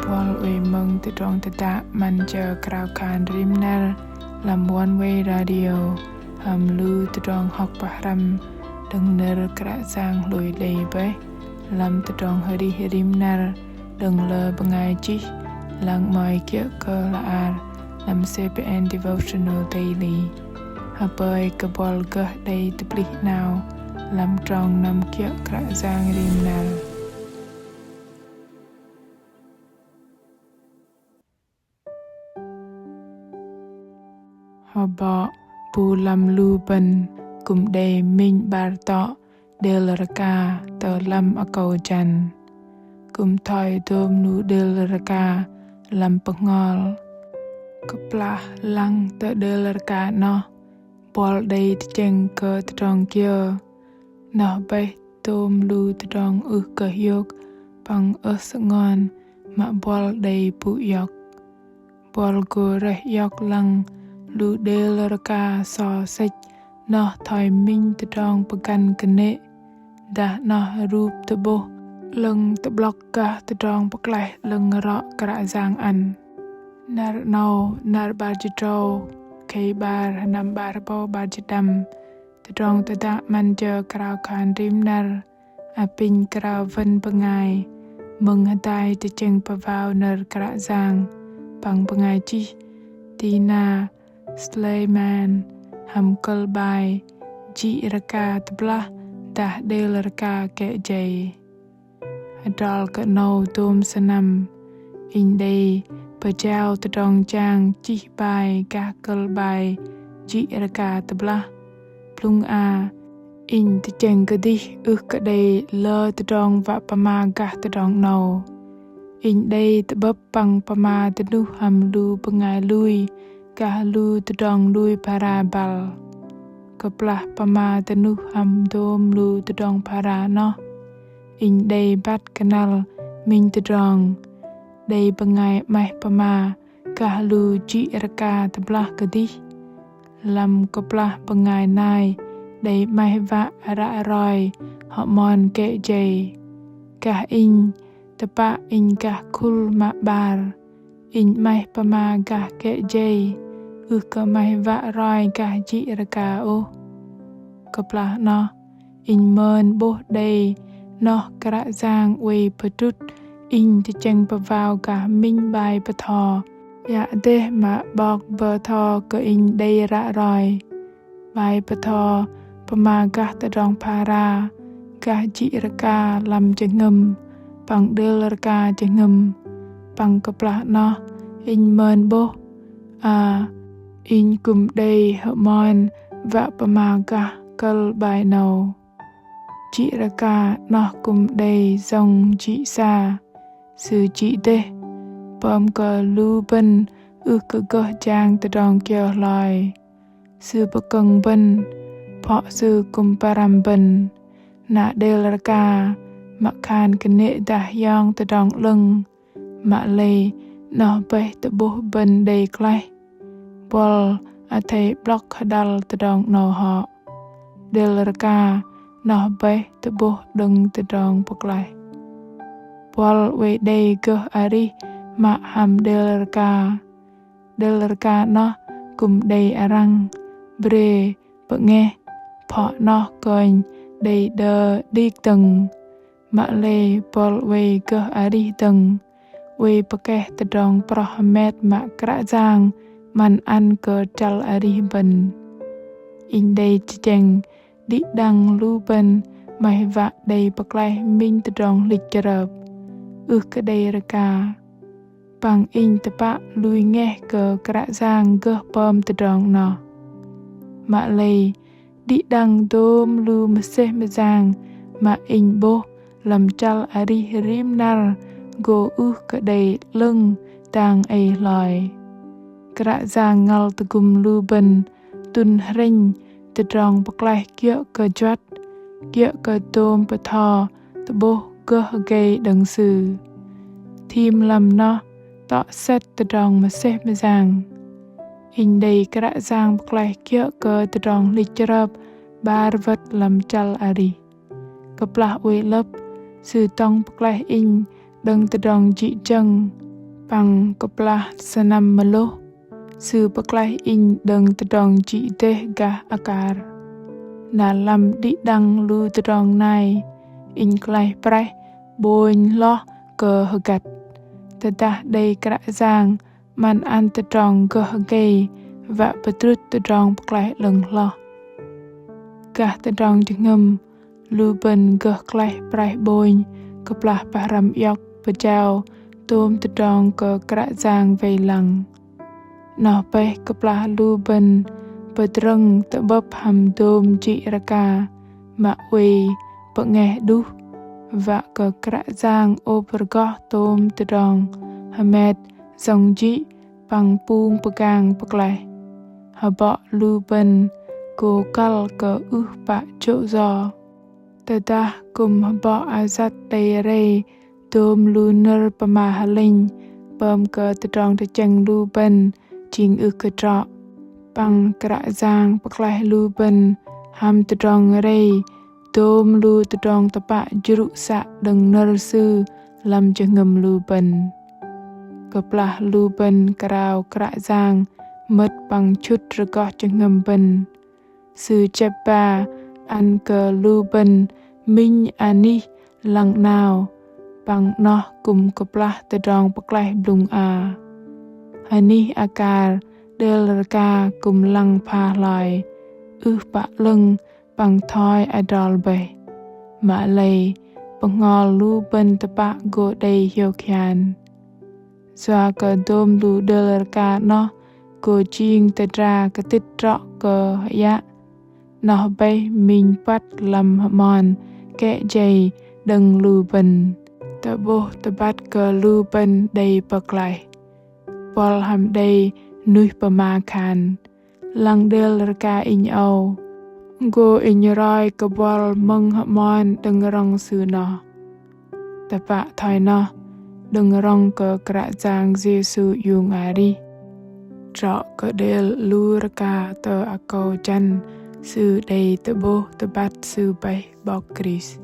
Paul we mong te dong te da man chờ crowd can rimner làm one way radio lu te dong học bahram đừng nơ kra sang lùi lì bế làm te dong hari rimner đừng lơ bangai chi lang mai kia cơ là ar làm CPN devotional daily bơi cơ bol cơ đây te pli nào làm tròn năm kia kra sang rimner họ bỏ bù làm lưu bần cùng đề minh bar tọ del raka tờ lâm ở cầu trần cùng thoi tôm nụ del raka làm bậc ngol cấp la lăng tờ del raka nó bol đầy chân cơ tròn kia nó bay tôm lưu tròn cơ yok bằng sức ngon mà bol đầy bụi yok bol cô reh yok lăng lu del raka so sech no thoi minh te dong pagan kene da no rup te bo lưng te block ka te dong paklai lưng ro kra giang an nar no nar bar jitro kei bar nam bar bo bar jitam te dong te da man je krao khan rim nar a pin krao ven pangai mừng hatai te cheng pavao nar kra giang pang pangai chi tina Slayman hamkal bai ji raka tabla dah del raka ke jay adal ke no tum sanam in day pajau tadong chang chi bai ka kal bai ji raka tabla plung a in te cheng ke di ke day le tadong va pama ka tadong no in day tabap pang pama tadu ham lu pangai lui ka lu te dong lui parabal kaplah pama tenu ham dom lu te dong para no in day bat kanal min te dong day bangai mai pama ka lu ji raka tablah kadi lam kaplah bangai nai day mai va ra roi họ mon ke jay ka in tapa in ka kul ma bar in mai pama ka ke jay ka mai va roi ka ji raka o kapla no in mơn bo day no kra giang we patut in ti cheng pavao ka minh bai patho ya de ma bok bơ tho ka in day ra roi bai patho pama ka ta dong para ka ji raka lam chengum pang del raka chengum pang kapla no in mơn bo in kum day hormone va pamaga kal bai no chị raka no kum day dòng chị sa sư chị de pom ka lu ban cơ chang ta dong kyo loi sư pakang ban pho sư kum param ban na del raka ma khan kene da yang ta dong lưng ma le no pe ta bo ban day klai bol a thei block hadal te dong no họ del raka no bay te bo đừng te dong paklai bol we day go ari ma ham del raka no kum day arang bre nghe pho no coin day de dik tầng ma le bol we go ari tầng we pake te dong prohamet ma kra giang man an cơ chal ari ban in day cheng di dang lu ban mai va day paklai minh te dong lik charab ka day raka pang in tapa lui nghe cơ kra giang cơ pom te dong no ma lei di dang dom lu mse mezang ma in bo lam chal ari rim nar go ka day lưng tang ai loi kra giang ngal te gum lu ban tun hreng te dong paklai kia cơ jwat kia cơ tôm patho te bo cơ gay đằng sư thim lam no tọ set te dong ma se me giang in day kra giang paklai kia cơ te dong licharap bar vat lam chal ari kaplah we lấp sư tong paklai in đằng te dong ji chang bằng keplah senam meluh sư bậc lai in đừng tedong chỉ teh gah akar dalam di đăng lu tedong này in klai preh bôn lo ke hegat tedah day krak giang man an tedong ke hegay và betrut tedong bậc lai leng lo gah tedong jengem lu ben gah klai preh bôn keplah param yok pejau tôm tedong ke krak giang vei lang nó pe keplah lu ben pedreng tebab ham dom ji raka ma we pengeh duh và ke krak giang o pergoh tôm tedong hamet dong ji pang pung pegang pekleh haba lu ben ko kal ke pa cho zo tedah kum haba azat day re tôm lu ner pamahaling pom ke tedong te cheng lu ben ching ke trọ bằng krak giang pekleh lu ben ham tedong re tôm lu tedong tepak jeruk sak deng ner sư lam jengem lu ben keplah lu ben karau krak giang mất bằng chút regoh jengem ben sư chepa an ke lu ben minh ani lang nào bằng noh kum keplah tedong pekleh blung a hani akar del raka kum lang pha lai pa lưng bằng thoi adol be ma lay pengol lu ben tepak go day hiu khian Zwa ke dom lu del raka no go jing tedra ke tit trọ ke ya noh bay min pat lam mon ke jay đừng lu ben tabo tebat ke lu ben day peklai pol ham day nuih pemakan lang del raka in au go in roi ke bol meng mon đừng rong sư no tepak thoi no đừng rong ke krak giang Jesu yung ari trọ ke del lu raka te akau chan sư day tebo tebat sư bay bok Chris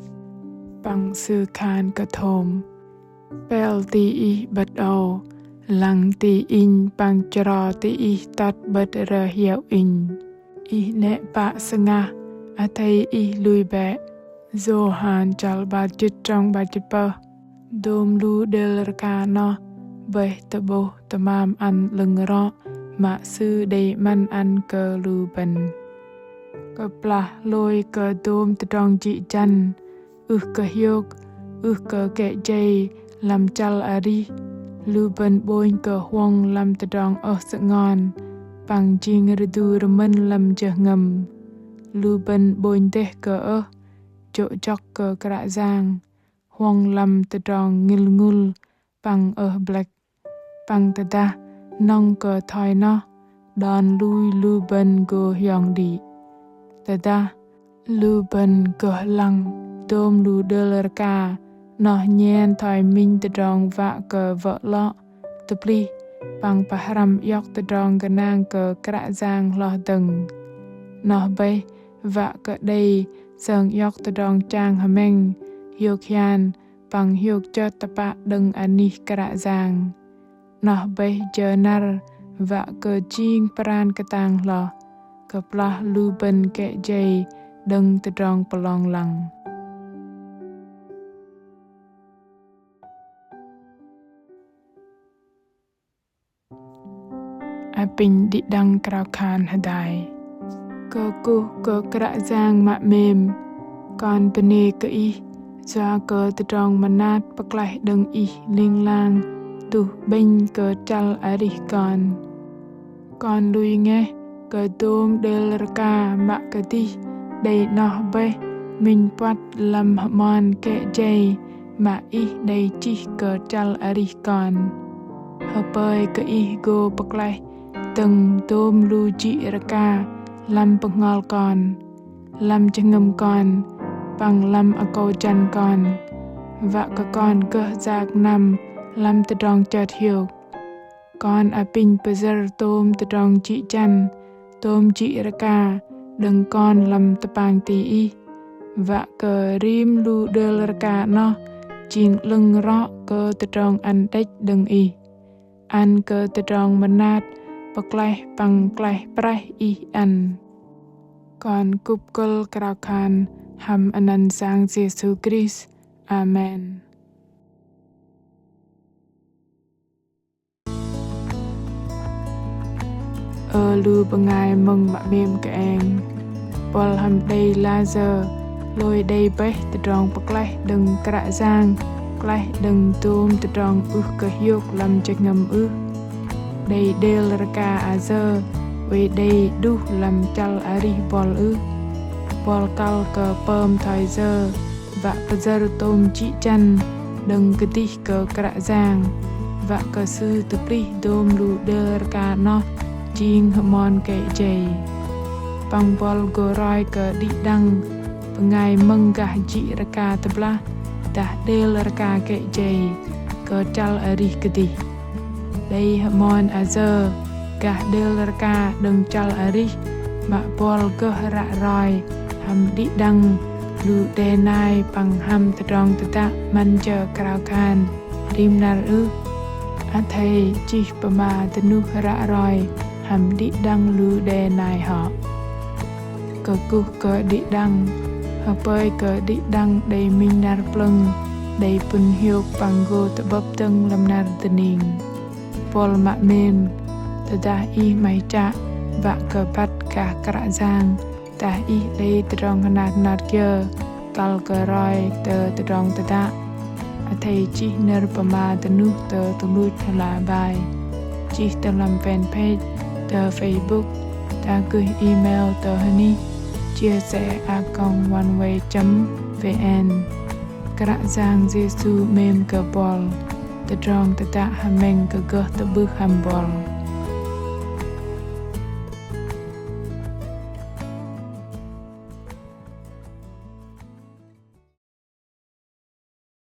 bằng sư khan ke thom pel ti i bat au lang ti in bằng chro ti i tat bat ra hiau in i ne pa sanga athai i lui be zo han chal ba chit trong ba chit pa dom lu del raka no be tabo tamam an leng ro ma sư day man an ke lu ben keplah loi ke dom tedong ji chan ke hiuk ke jay lam chal ari lu ben boin ke huang lam tedong sengon pang jing redu remen lam jengem lu ben boin teh ke jo jok ke krak giang huang lam tedong ngil ngul pang black pang tedah nong ke thoi no don lui lu ben go hyong di tedah lu ben ke lang dom lu del raka noh nyen thoi minh tedong va ke vợ lo tepli pang pahram yok tedong ganang ke krak giang lo từng noh bay va ke day sang yok tedong chang hameng hiu khian pang hiu cho tepak đừng ani krak giang noh bay jenar va ke jing pran ketang lo keplah lu ben ke jay đừng tedong pelong lang apin di dang krau khan hadai ke ku ke krak giang ma mem kon bene ke i zwa ke tedong manat pekleh đừng i ling lang tu binh ke chal arih con lui nghe ke dom del raka ma ke ti day noh be min pat lam mon ke jay ma i day chi ke chal arih hapai ke i go pekleh từng tôm lu ji raka lam pengol con lam jengem con bằng lam akau chan con và ka con ke jak nam lam tedong chat hiu con apin pezer tôm tedong ji chan tôm ji raka đừng con lam tepang ti i và ke rim lu del raka no jing lưng ro ke tedong an dech đừng i ăn cơ tự rong mà nát bậc lẽ bằng lẽ brai y ăn còn cúp col cào khan ham anan sang Giêsu Christ. Amen. Lu bengai mừng mạ mềm cái anh bol ham đây Lazar lôi đây bé từ trong bậc lẽ đừng cạ giang lẽ đừng tôm từ trong cơ hiוק làm cho ngầm đây del raka azơ về đây đu làm chal ari bol kal ke pem thoi giờ và giờ tôm chị chăn đừng cái tí cơ cạ giang và cơ sư tập đi đôm lu del raka nó Jing hamon kệ jay Pang bol goroi ke di dang Pengai menggah ji reka teblah Dah del reka kệ jay Ke chal arih kedih Day hamon azơ Gah del reka đừng chal arih Mak bol geh rak roi Ham di dang Lu denai pang ham terong tetak manja keraukan Rim nar Athai jih pema tenuh rak roi Hàm đi đăng lưu đề này họ Cờ cú cờ đi đăng Hợp bơi cờ đi đăng đầy minh nar plâng Đầy pun hiu bằng gô tập bập tân làm nar tình Bol mạ mềm Tờ đá y máy trạ Và cờ bắt cả cạ giang Tà y lấy tờ rong nạt nạt kia Kal cờ roi tờ rong tờ đạ Thầy chi nơ bà ma tờ nụ tờ lụt là bài Chi tờ làm fanpage tờ Facebook, ta gửi email tờ honey chia sẻ @oneway.vn Cạ giang Giêsu mềm cờ bol tờ rong tờ tạ hàm mình cờ gơ tờ bước hàm bol